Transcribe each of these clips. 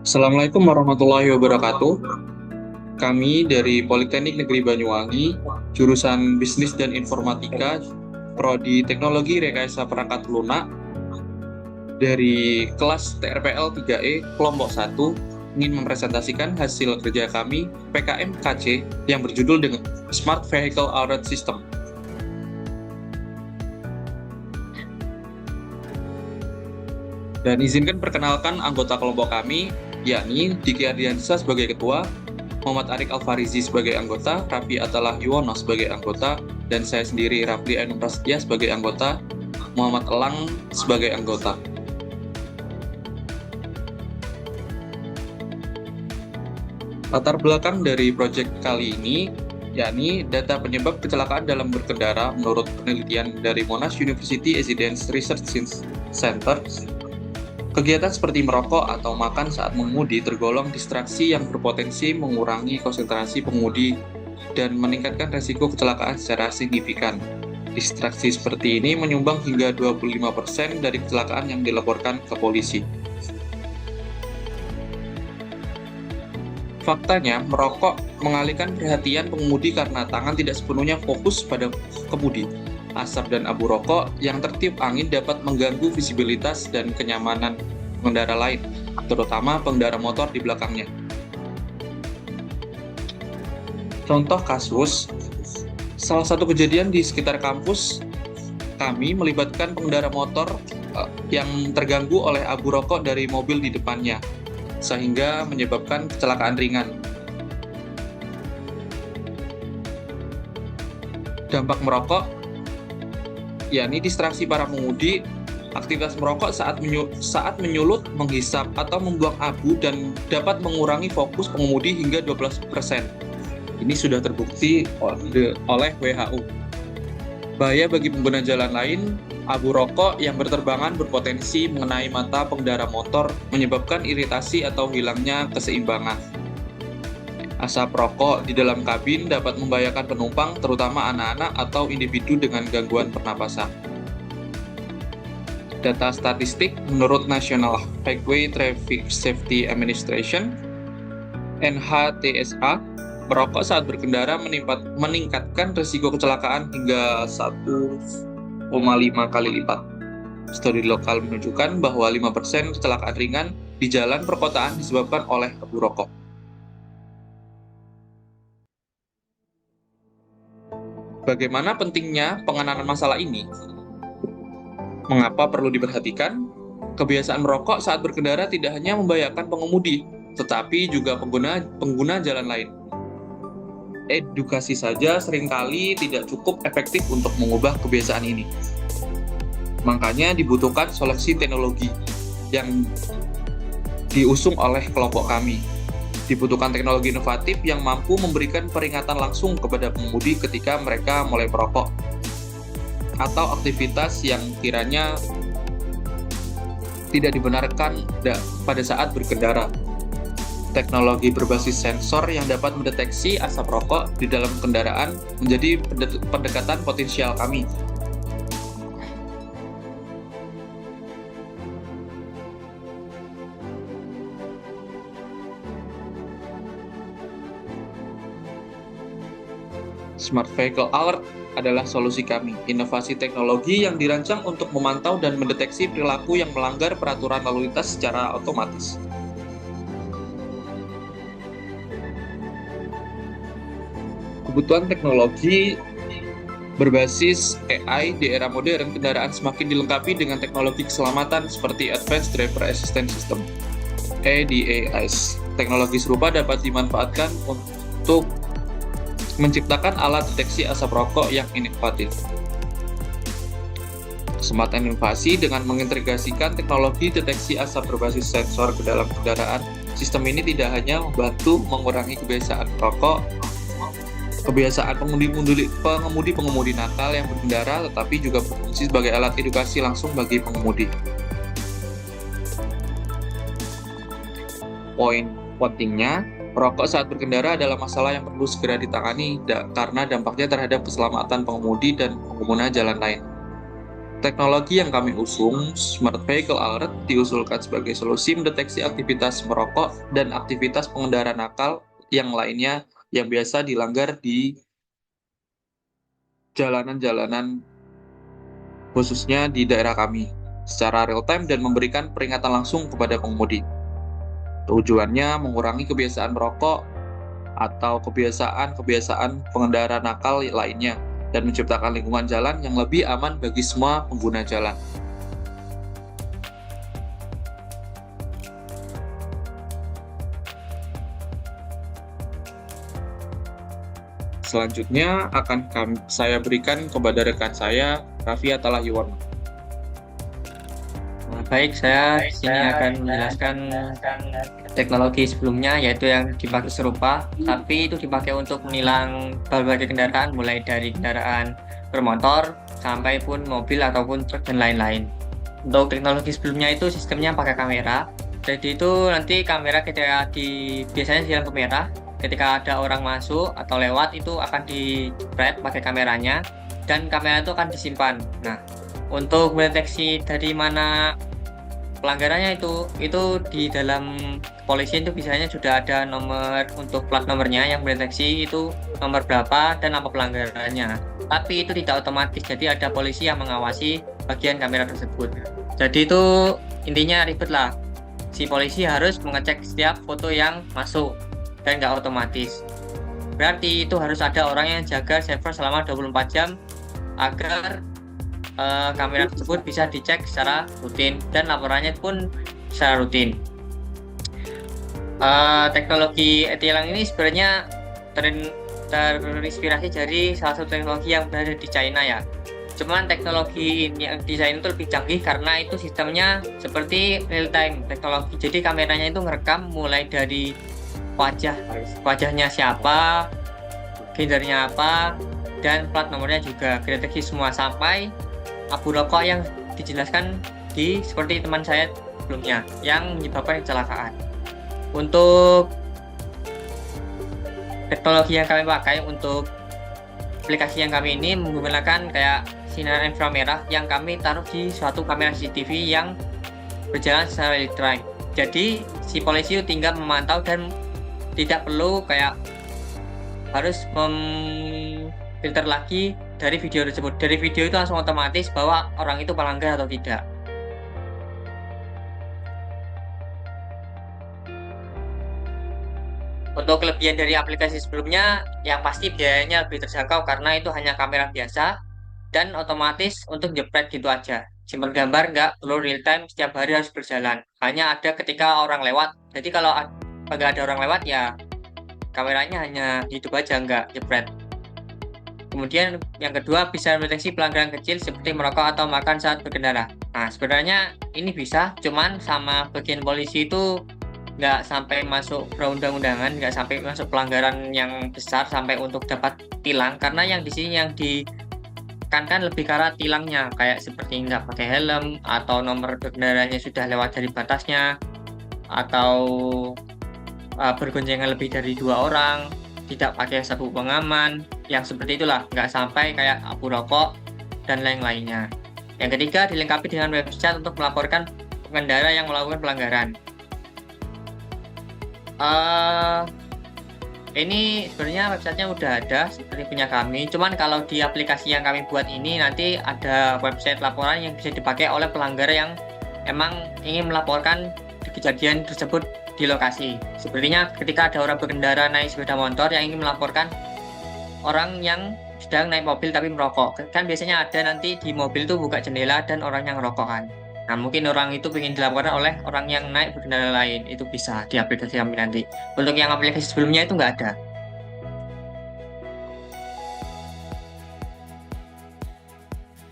Assalamualaikum warahmatullahi wabarakatuh. Kami dari Politeknik Negeri Banyuwangi, jurusan Bisnis dan Informatika, Prodi Teknologi Rekayasa Perangkat Lunak, dari kelas TRPL 3E kelompok 1, ingin mempresentasikan hasil kerja kami PKM KC yang berjudul dengan Smart Vehicle Alert System. Dan izinkan perkenalkan anggota kelompok kami, yakni Diki Ardiansa sebagai ketua, Muhammad Arik Alfarizi sebagai anggota, Raffi Atalah Yuwono sebagai anggota, dan saya sendiri Rafli Ainun Prasetya sebagai anggota, Muhammad Elang sebagai anggota. Latar belakang dari proyek kali ini, yakni data penyebab kecelakaan dalam berkendara menurut penelitian dari Monash University Evidence Research Center. Kegiatan seperti merokok atau makan saat mengemudi tergolong distraksi yang berpotensi mengurangi konsentrasi pengemudi dan meningkatkan resiko kecelakaan secara signifikan. Distraksi seperti ini menyumbang hingga 25% dari kecelakaan yang dilaporkan ke polisi. Faktanya, merokok mengalihkan perhatian pengemudi karena tangan tidak sepenuhnya fokus pada kemudi. Asap dan abu rokok yang tertiup angin dapat mengganggu visibilitas dan kenyamanan pengendara lain, terutama pengendara motor di belakangnya. Contoh kasus, salah satu kejadian di sekitar kampus kami melibatkan pengendara motor yang terganggu oleh abu rokok dari mobil di depannya, sehingga menyebabkan kecelakaan ringan. Dampak merokok, yakni distraksi para pengemudi, aktivitas merokok saat menyulut, menghisap, atau membuang abu dan dapat mengurangi fokus pengemudi hingga 12%. Ini sudah terbukti oleh WHO. Bahaya bagi pengguna jalan lain, abu rokok yang berterbangan berpotensi mengenai mata pengendara motor, menyebabkan iritasi atau hilangnya keseimbangan. Asap rokok di dalam kabin dapat membahayakan penumpang, terutama anak-anak atau individu dengan gangguan pernapasan. Data statistik menurut National Highway Traffic Safety Administration (NHTSA), merokok saat berkendara meningkatkan risiko kecelakaan hingga 1,5 kali lipat. Studi lokal menunjukkan bahwa 5% kecelakaan ringan di jalan perkotaan disebabkan oleh abu rokok. Bagaimana pentingnya penanganan masalah ini? Mengapa perlu diperhatikan? Kebiasaan merokok saat berkendara tidak hanya membahayakan pengemudi, tetapi juga pengguna jalan lain. Edukasi saja seringkali tidak cukup efektif untuk mengubah kebiasaan ini. Makanya dibutuhkan solusi teknologi yang diusung oleh kelompok kami. Dibutuhkan teknologi inovatif yang mampu memberikan peringatan langsung kepada pengemudi ketika mereka mulai merokok atau aktivitas yang kiranya tidak dibenarkan pada saat berkendara. Teknologi berbasis sensor yang dapat mendeteksi asap rokok di dalam kendaraan menjadi pendekatan potensial kami. Smart Vehicle Alert adalah solusi kami, inovasi teknologi yang dirancang untuk memantau dan mendeteksi perilaku yang melanggar peraturan lalu lintas secara otomatis. Kebutuhan teknologi berbasis AI di era modern, kendaraan semakin dilengkapi dengan teknologi keselamatan seperti Advanced Driver Assistance System (ADAS). Teknologi serupa dapat dimanfaatkan untuk menciptakan alat deteksi asap rokok yang inovatif. Kesempatan inovasi dengan mengintegrasikan teknologi deteksi asap berbasis sensor ke dalam kendaraan. Sistem ini tidak hanya membantu mengurangi kebiasaan pengemudi nakal yang berkendara, tetapi juga berfungsi sebagai alat edukasi langsung bagi pengemudi. Poin pentingnya, merokok saat berkendara adalah masalah yang perlu segera ditangani karena dampaknya terhadap keselamatan pengemudi dan pengguna jalan lain. Teknologi yang kami usung, Smart Vehicle Alert, diusulkan sebagai solusi mendeteksi aktivitas merokok dan aktivitas pengendara nakal yang lainnya yang biasa dilanggar di jalanan-jalanan, khususnya di daerah kami, secara real-time dan memberikan peringatan langsung kepada pengemudi. Tujuannya mengurangi kebiasaan merokok atau kebiasaan-kebiasaan pengendara nakal lainnya dan menciptakan lingkungan jalan yang lebih aman bagi semua pengguna jalan. Selanjutnya akan saya berikan kepada rekan saya, Raffi Atala Yuwono. Baik, saya di sini akan menjelaskan teknologi sebelumnya, yaitu yang dipakai serupa, tapi itu dipakai untuk menilang berbagai kendaraan, mulai dari kendaraan bermotor sampai pun mobil ataupun truk dan lain-lain. Untuk teknologi sebelumnya itu sistemnya pakai kamera. Jadi itu nanti kamera biasanya di lampu merah, ketika ada orang masuk atau lewat itu akan di-spread pakai kameranya dan kamera itu akan disimpan. Nah, untuk mendeteksi dari mana pelanggarannya itu di dalam kepolisian itu biasanya sudah ada nomor untuk plat nomornya yang mendeteksi itu nomor berapa dan apa pelanggarannya. Tapi itu tidak otomatis, jadi ada polisi yang mengawasi bagian kamera tersebut. Jadi itu intinya ribet lah. Si polisi harus mengecek setiap foto yang masuk dan nggak otomatis. Berarti itu harus ada orang yang jaga server selama 24 jam agar kamera tersebut bisa dicek secara rutin dan laporannya pun secara rutin. Teknologi e-tilang ini sebenarnya terinspirasi dari salah satu teknologi yang berada di China ya. Cuman teknologi yang di China itu lebih canggih karena itu sistemnya seperti real time teknologi. Jadi kameranya itu ngerekam mulai dari wajahnya siapa, gendernya apa, dan plat nomornya juga kedeteksi semua sampai abu rokok yang dijelaskan seperti teman saya sebelumnya yang menyebabkan kecelakaan. Untuk teknologi yang kami pakai untuk aplikasi yang kami ini menggunakan kayak sinar inframerah yang kami taruh di suatu kamera CCTV yang berjalan secara real time. Jadi si polisi tinggal memantau dan tidak perlu kayak harus filter lagi dari video tersebut. Dari video itu langsung otomatis bahwa orang itu pelanggar atau tidak. Untuk kelebihan dari aplikasi sebelumnya, yang pasti biayanya lebih terjangkau karena itu hanya kamera biasa dan otomatis untuk jepret gitu aja. Simpan gambar nggak perlu real time setiap hari harus berjalan. Hanya ada ketika orang lewat. Jadi kalau nggak ada orang lewat ya kameranya hanya hidup aja nggak jepret. Kemudian yang kedua bisa mendeteksi pelanggaran kecil seperti merokok atau makan saat berkendara. Nah sebenarnya ini bisa, cuman sama bagian polisi itu nggak sampai masuk perundang-undangan, nggak sampai masuk pelanggaran yang besar sampai untuk dapat tilang. Karena yang di sini yang ditekankan lebih ke arah tilangnya, kayak seperti nggak pakai helm atau nomor kendaraannya sudah lewat dari batasnya atau bergoncengan lebih dari 2 orang, tidak pakai sabuk pengaman, yang seperti itulah, nggak sampai kayak abu rokok dan lain-lainnya. Yang ketiga, dilengkapi dengan website untuk melaporkan pengendara yang melakukan pelanggaran. Ini sebenarnya websitenya udah ada seperti punya kami, cuman kalau di aplikasi yang kami buat ini nanti ada website laporan yang bisa dipakai oleh pelanggar yang emang ingin melaporkan kejadian tersebut di lokasi. Sepertinya ketika ada orang berkendara naik sepeda motor yang ingin melaporkan orang yang sedang naik mobil tapi merokok, kan biasanya ada nanti di mobil tuh buka jendela dan orang yang merokok kan. Nah mungkin orang itu ingin dilaporkan oleh orang yang naik berkendara lain, itu bisa di aplikasi kami nanti. Untuk yang aplikasi sebelumnya itu nggak ada.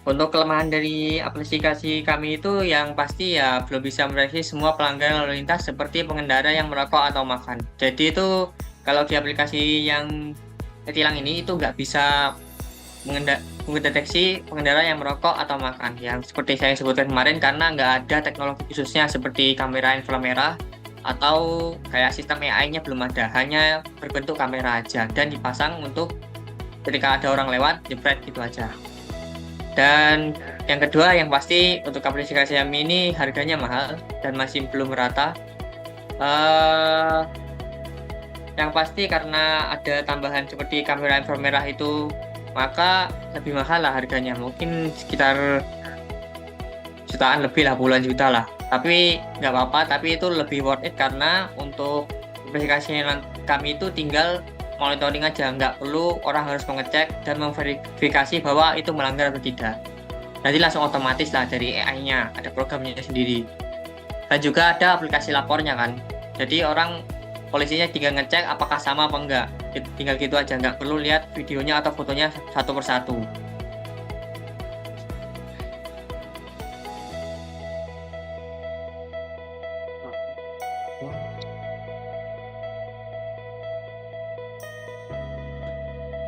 Untuk kelemahan dari aplikasi kami itu yang pasti ya belum bisa mendeteksi semua pelanggaran lalu lintas seperti pengendara yang merokok atau makan. Jadi itu kalau di aplikasi yang tilang ini itu nggak bisa mendeteksi pengendara yang merokok atau makan. Yang seperti saya sebutkan kemarin karena nggak ada teknologi khususnya seperti kamera inframerah atau kayak sistem AI-nya belum ada. Hanya berbentuk kamera aja dan dipasang untuk ketika ada orang lewat jepret gitu aja. Dan Yang kedua, yang pasti untuk aplikasi kami ini harganya mahal dan masih belum merata. Eh, yang pasti karena ada tambahan seperti kamera inframerah itu, maka lebih mahal lah harganya. Mungkin sekitar jutaan lebih lah, puluhan juta lah. Tapi nggak apa-apa, tapi itu lebih worth it karena untuk aplikasi kami itu tinggal monitoring aja, nggak perlu orang harus mengecek dan memverifikasi bahwa itu melanggar atau tidak. Nanti langsung otomatis lah dari AI-nya, ada programnya sendiri. Dan juga ada aplikasi lapornya kan. Jadi orang polisinya tinggal ngecek apakah sama apa enggak. Tinggal gitu aja, nggak perlu lihat videonya atau fotonya satu persatu.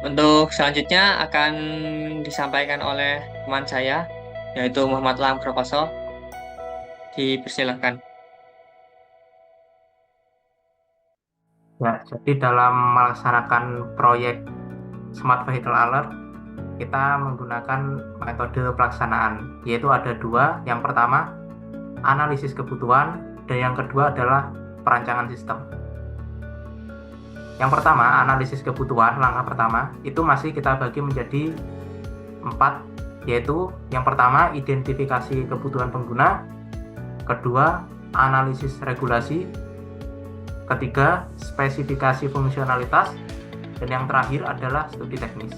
Untuk selanjutnya akan disampaikan oleh teman saya, yaitu Muhammad Lam Prakoso. Dipersilakan. Ya, jadi dalam melaksanakan proyek Smart Vehicle Alert, kita menggunakan metode pelaksanaan, yaitu ada dua. Yang pertama, analisis kebutuhan, dan yang kedua adalah perancangan sistem. Yang pertama, analisis kebutuhan, langkah pertama, itu masih kita bagi menjadi 4, yaitu yang pertama, identifikasi kebutuhan pengguna, kedua, analisis regulasi, ketiga, spesifikasi fungsionalitas, dan yang terakhir adalah studi teknis.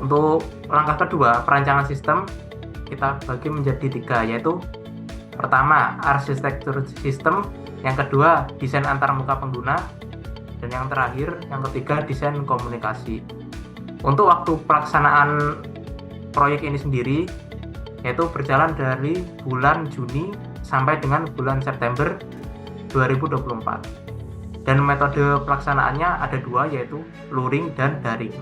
Untuk langkah kedua, perancangan sistem, kita bagi menjadi 3, yaitu pertama, arsitektur sistem, yang kedua, desain antarmuka pengguna, dan yang terakhir, yang ketiga, desain komunikasi. Untuk waktu pelaksanaan proyek ini sendiri, yaitu berjalan dari bulan Juni sampai dengan bulan September 2024. Dan metode pelaksanaannya ada dua, yaitu luring dan daring.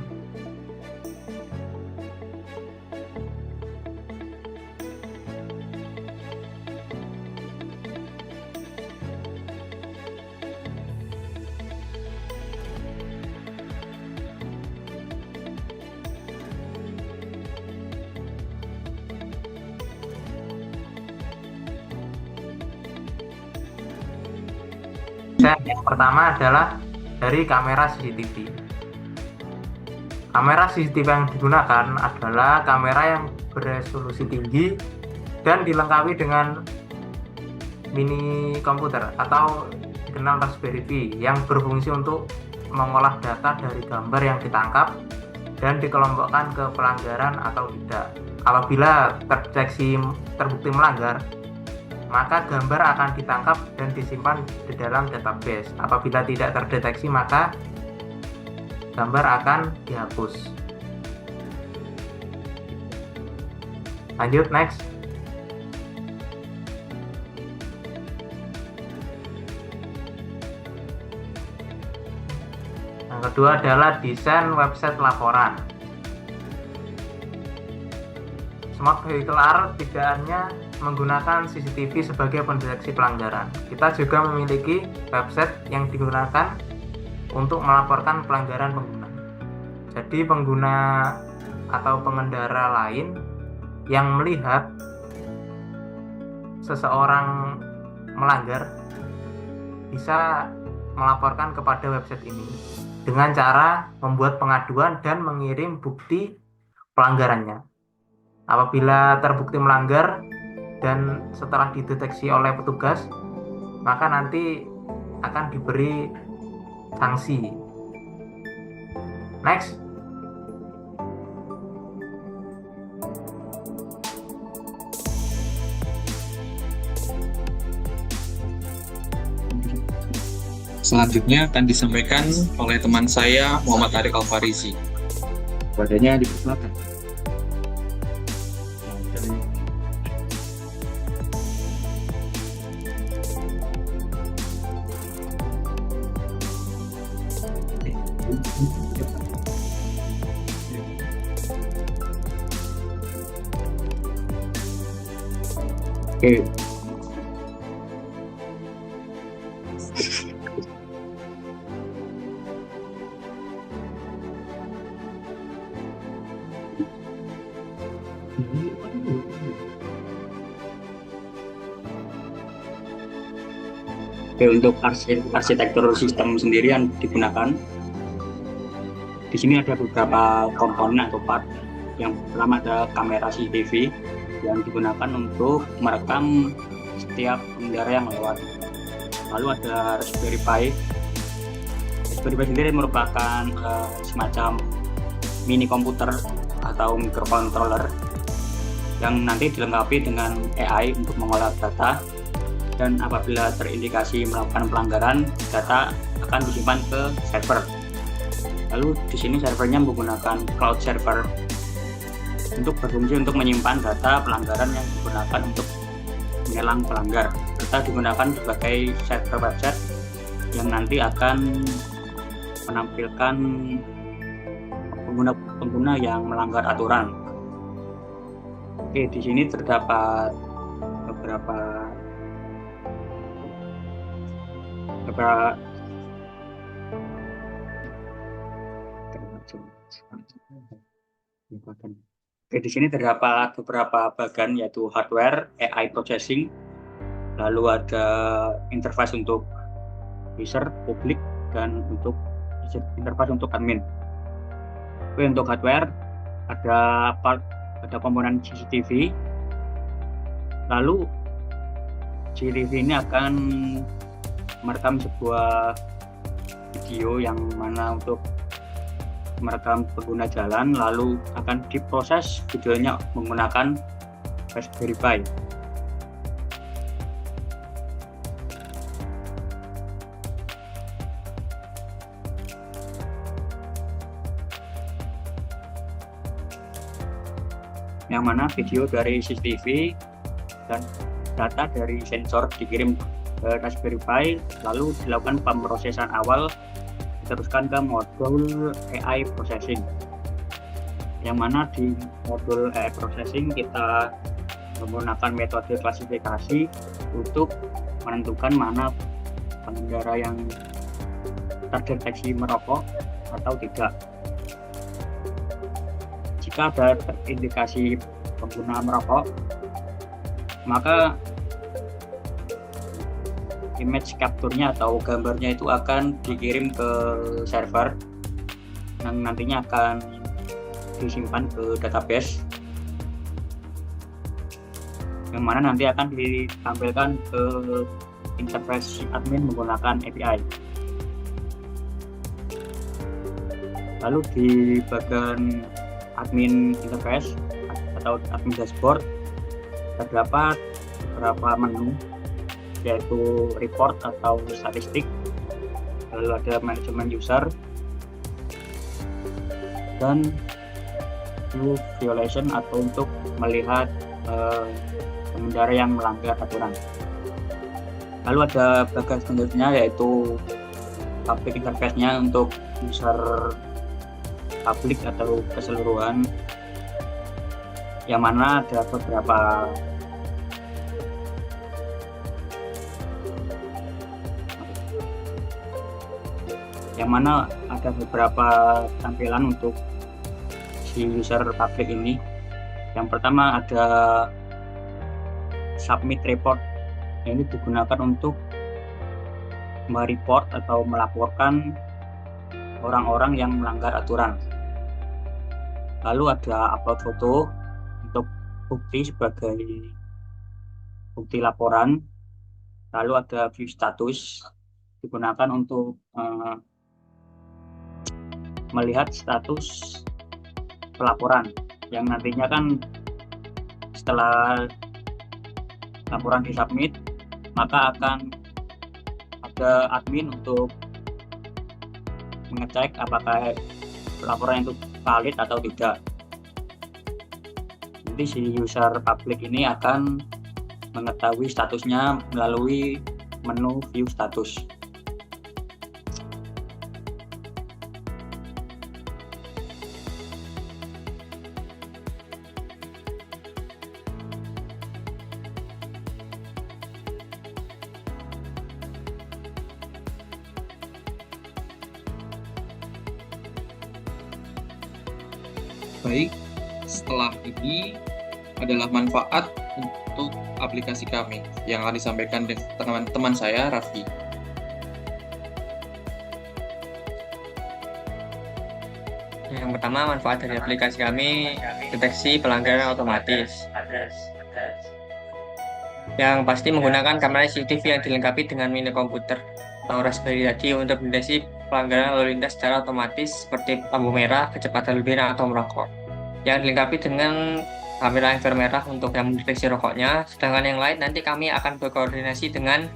Yang pertama adalah dari kamera CCTV. Kamera CCTV yang digunakan adalah kamera yang beresolusi tinggi dan dilengkapi dengan mini komputer atau dikenal Raspberry Pi yang berfungsi untuk mengolah data dari gambar yang ditangkap dan dikelompokkan ke pelanggaran atau tidak. Apabila terbukti melanggar, maka gambar akan ditangkap dan disimpan di dalam database. Apabila tidak terdeteksi, maka gambar akan dihapus. Lanjut, next. Yang kedua adalah desain website laporan. Smart Vehicle Alert tidak hanya menggunakan CCTV sebagai pendeteksi pelanggaran. Kita juga memiliki website yang digunakan untuk melaporkan pelanggaran pengguna. Jadi pengguna atau pengendara lain yang melihat seseorang melanggar bisa melaporkan kepada website ini dengan cara membuat pengaduan dan mengirim bukti pelanggarannya. Apabila terbukti melanggar dan setelah dideteksi oleh petugas, maka nanti akan diberi sanksi. Next. Selanjutnya akan disampaikan oleh teman saya Muhammad Arik Alfarizi. Badannya dipersilakan. Oke. Oke, untuk arsitektur sistem sendiri yang digunakan, di sini ada beberapa komponen atau part. Yang pertama ada kamera CCTV yang digunakan untuk merekam setiap pengendara yang lewat. Lalu ada Raspberry Pi. Raspberry Pi sendiri merupakan semacam mini komputer atau microcontroller yang nanti dilengkapi dengan AI untuk mengolah data, dan apabila terindikasi melakukan pelanggaran, data akan disimpan ke server. Lalu di sini servernya menggunakan cloud server untuk berfungsi untuk menyimpan data pelanggaran yang digunakan untuk menilang pelanggar. Serta digunakan sebagai server website yang nanti akan menampilkan pengguna yang melanggar aturan. Oke, di sini terdapat beberapa Oke, di sini terdapat beberapa bagian, yaitu hardware, AI processing, lalu ada interface untuk user, publik, dan untuk interface untuk admin. Oke, untuk hardware ada komponen CCTV. Lalu CCTV ini akan merekam sebuah video yang mana untuk merekam pengguna jalan, lalu akan diproses videonya menggunakan Raspberry Pi. Yang mana video dari CCTV dan data dari sensor dikirim ke Raspberry Pi, lalu dilakukan pemrosesan awal, diteruskan ke modul AI processing. Yang mana di modul AI processing kita menggunakan metode klasifikasi untuk menentukan mana pengendara yang terdeteksi merokok atau tidak. Jika ada indikasi pengguna merokok, maka image capture-nya atau gambarnya itu akan dikirim ke server yang nantinya akan disimpan ke database, yang mana nanti akan ditampilkan ke interface admin menggunakan API. Lalu di bagian admin interface atau admin dashboard terdapat beberapa menu, yaitu report atau statistik, lalu ada manajemen user, dan view violation atau untuk melihat pengendara yang melanggar aturan. Lalu ada bagian selanjutnya yaitu public interface-nya untuk user publik atau keseluruhan, yang mana ada beberapa tampilan untuk si user public ini. Yang pertama ada submit report, yang ini digunakan untuk mereport atau melaporkan orang-orang yang melanggar aturan. Lalu ada upload foto untuk bukti sebagai bukti laporan. Lalu ada view status, digunakan untuk melihat status pelaporan, yang nantinya kan setelah laporan disubmit, maka akan ada admin untuk mengecek apakah laporan itu valid atau tidak. Nanti si user publik ini akan mengetahui statusnya melalui menu view status. Baik, setelah ini adalah manfaat untuk aplikasi kami yang akan disampaikan dengan teman saya, Raffi. Yang pertama, manfaat dari aplikasi kami deteksi pelanggaran otomatis. Yang pasti menggunakan kamera CCTV yang dilengkapi dengan mini komputer atau Raspberry tadi untuk mendeteksi pelanggaran lalu lintas secara otomatis seperti lampu merah, kecepatan lebihan atau merokok. Yang dilengkapi dengan kamera inframerah untuk yang mendeteksi rokoknya, sedangkan yang lain nanti kami akan berkoordinasi dengan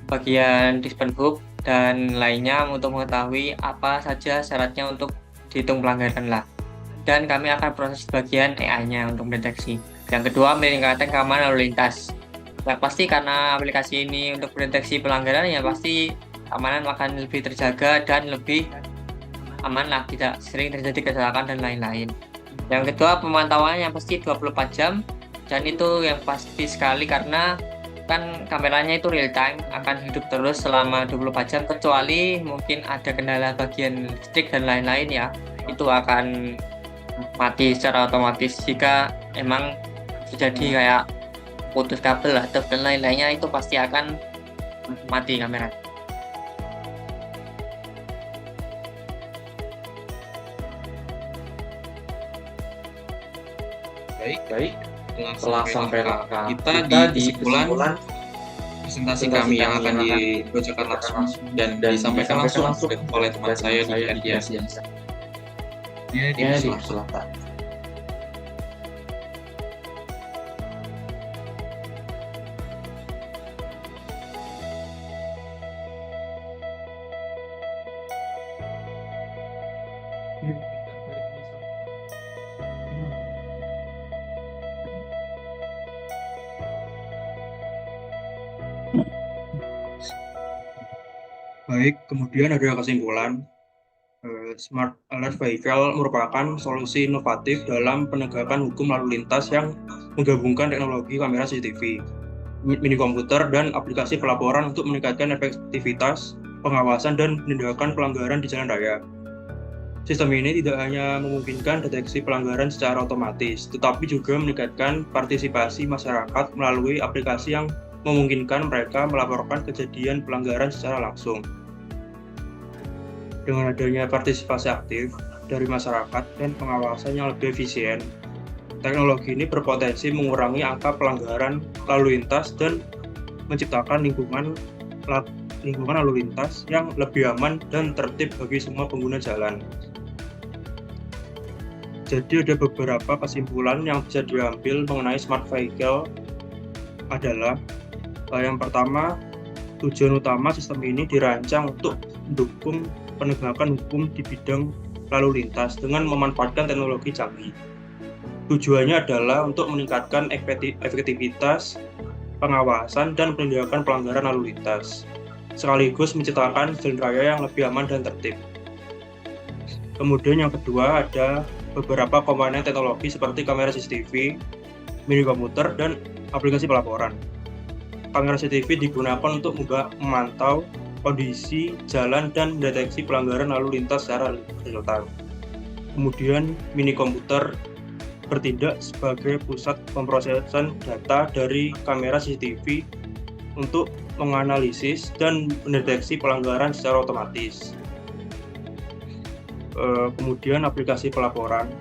bagian Dispenhub dan lainnya untuk mengetahui apa saja syaratnya untuk dihitung pelanggaran lah. Dan kami akan proses bagian AI-nya untuk mendeteksi. Yang kedua, meningkatkan keamanan lalu lintas. Yang pasti karena aplikasi ini untuk mendeteksi pelanggaran, ya pasti keamanan akan lebih terjaga dan lebih aman lah, tidak sering terjadi kecelakaan dan lain-lain. Yang kedua, pemantauannya yang pasti 24 jam, dan itu yang pasti sekali karena kan kameranya itu real time, akan hidup terus selama 24 jam, kecuali mungkin ada kendala bagian listrik dan lain-lain ya, itu akan mati secara otomatis jika emang terjadi kayak putus kabel atau dan lain-lainnya, itu pasti akan mati kamera. Baik. Telah sampai langkah kita di kesimpulan presentasi kami yang akan dibacakan langsung dan disampaikan langsung oleh teman saya di RDS. Ya, dipersilakan. Baik, kemudian ada kesimpulan. Smart Alert Vehicle merupakan solusi inovatif dalam penegakan hukum lalu lintas yang menggabungkan teknologi kamera CCTV, mini komputer, dan aplikasi pelaporan untuk meningkatkan efektivitas pengawasan dan penindakan pelanggaran di jalan raya. Sistem ini tidak hanya memungkinkan deteksi pelanggaran secara otomatis, tetapi juga meningkatkan partisipasi masyarakat melalui aplikasi yang memungkinkan mereka melaporkan kejadian pelanggaran secara langsung. Dengan adanya partisipasi aktif dari masyarakat dan pengawasan yang lebih efisien, teknologi ini berpotensi mengurangi angka pelanggaran lalu lintas dan menciptakan lingkungan lalu lintas yang lebih aman dan tertib bagi semua pengguna jalan. Jadi ada beberapa kesimpulan yang bisa diambil mengenai smart vehicle adalah yang pertama, tujuan utama sistem ini dirancang untuk mendukung penegakan hukum di bidang lalu lintas dengan memanfaatkan teknologi canggih. Tujuannya adalah untuk meningkatkan efektivitas pengawasan dan penindakan pelanggaran lalu lintas, sekaligus menciptakan jalan raya yang lebih aman dan tertib. Kemudian yang kedua ada beberapa komponen teknologi seperti kamera CCTV, mini komputer, dan aplikasi pelaporan. Kamera CCTV digunakan untuk memantau kondisi jalan dan mendeteksi pelanggaran lalu lintas secara real time. Kemudian mini komputer bertindak sebagai pusat pemrosesan data dari kamera CCTV untuk menganalisis dan mendeteksi pelanggaran secara otomatis. Kemudian aplikasi pelaporan,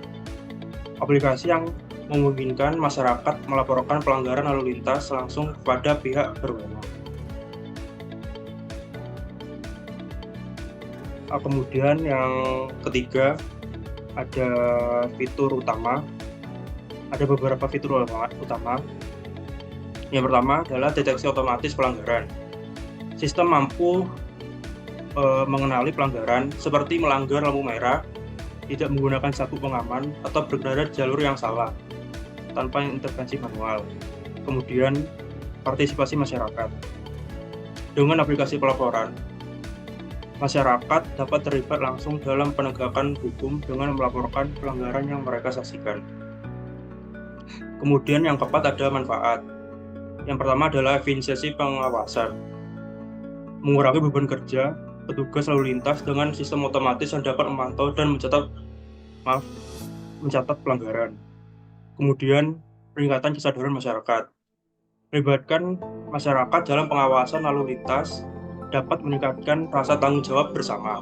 aplikasi yang memungkinkan masyarakat melaporkan pelanggaran lalu lintas langsung kepada pihak berwenang. Kemudian yang ketiga ada fitur utama. Ada beberapa fitur utama. Yang pertama adalah deteksi otomatis pelanggaran. Sistem mampu mengenali pelanggaran seperti melanggar lampu merah, tidak menggunakan sabuk pengaman, atau berkendara di jalur yang salah tanpa intervensi manual. Kemudian partisipasi masyarakat. Dengan aplikasi pelaporan, masyarakat dapat terlibat langsung dalam penegakan hukum dengan melaporkan pelanggaran yang mereka saksikan. Kemudian yang keempat ada manfaat. Yang pertama adalah efisiensi pengawasan. Mengurangi beban kerja petugas lalu lintas dengan sistem otomatis yang dapat memantau dan mencatat pelanggaran. Kemudian peningkatan kesadaran masyarakat. Melibatkan masyarakat dalam pengawasan lalu lintas dapat meningkatkan rasa tanggung jawab bersama.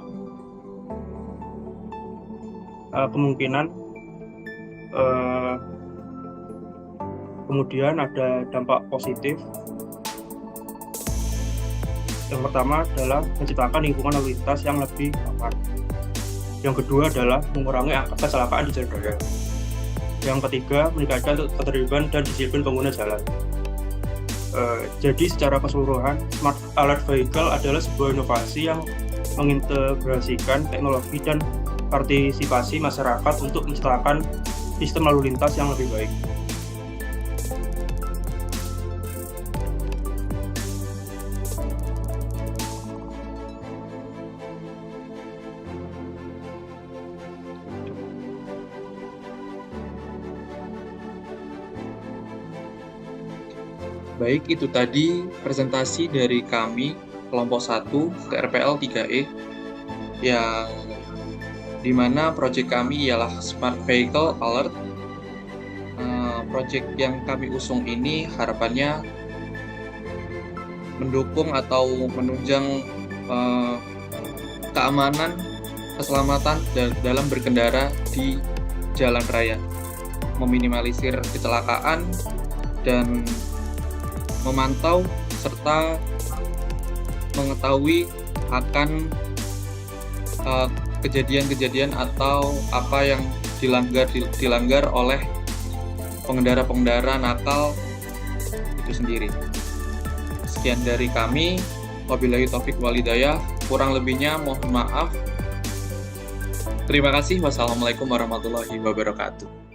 kemungkinan kemudian ada dampak positif. Yang pertama adalah menciptakan lingkungan lalu lintas yang lebih aman. Yang kedua adalah mengurangi angka kecelakaan di jalan raya. Yang ketiga, meningkatkan ketertiban dan disiplin pengguna jalan. Jadi secara keseluruhan, Smart Alert Vehicle adalah sebuah inovasi yang mengintegrasikan teknologi dan partisipasi masyarakat untuk menciptakan sistem lalu lintas yang lebih baik. Baik, itu tadi presentasi dari kami kelompok 1 TRPL 3E yang dimana proyek kami ialah Smart Vehicle Alert. Proyek yang kami usung ini harapannya mendukung atau menunjang keamanan, keselamatan dalam berkendara di jalan raya, meminimalisir kecelakaan dan memantau serta mengetahui akan kejadian-kejadian atau apa yang dilanggar oleh pengendara-pengendara nakal itu sendiri. Sekian dari kami. Wabillahi taufik walhidayah. Kurang lebihnya mohon maaf. Terima kasih. Wassalamualaikum warahmatullahi wabarakatuh.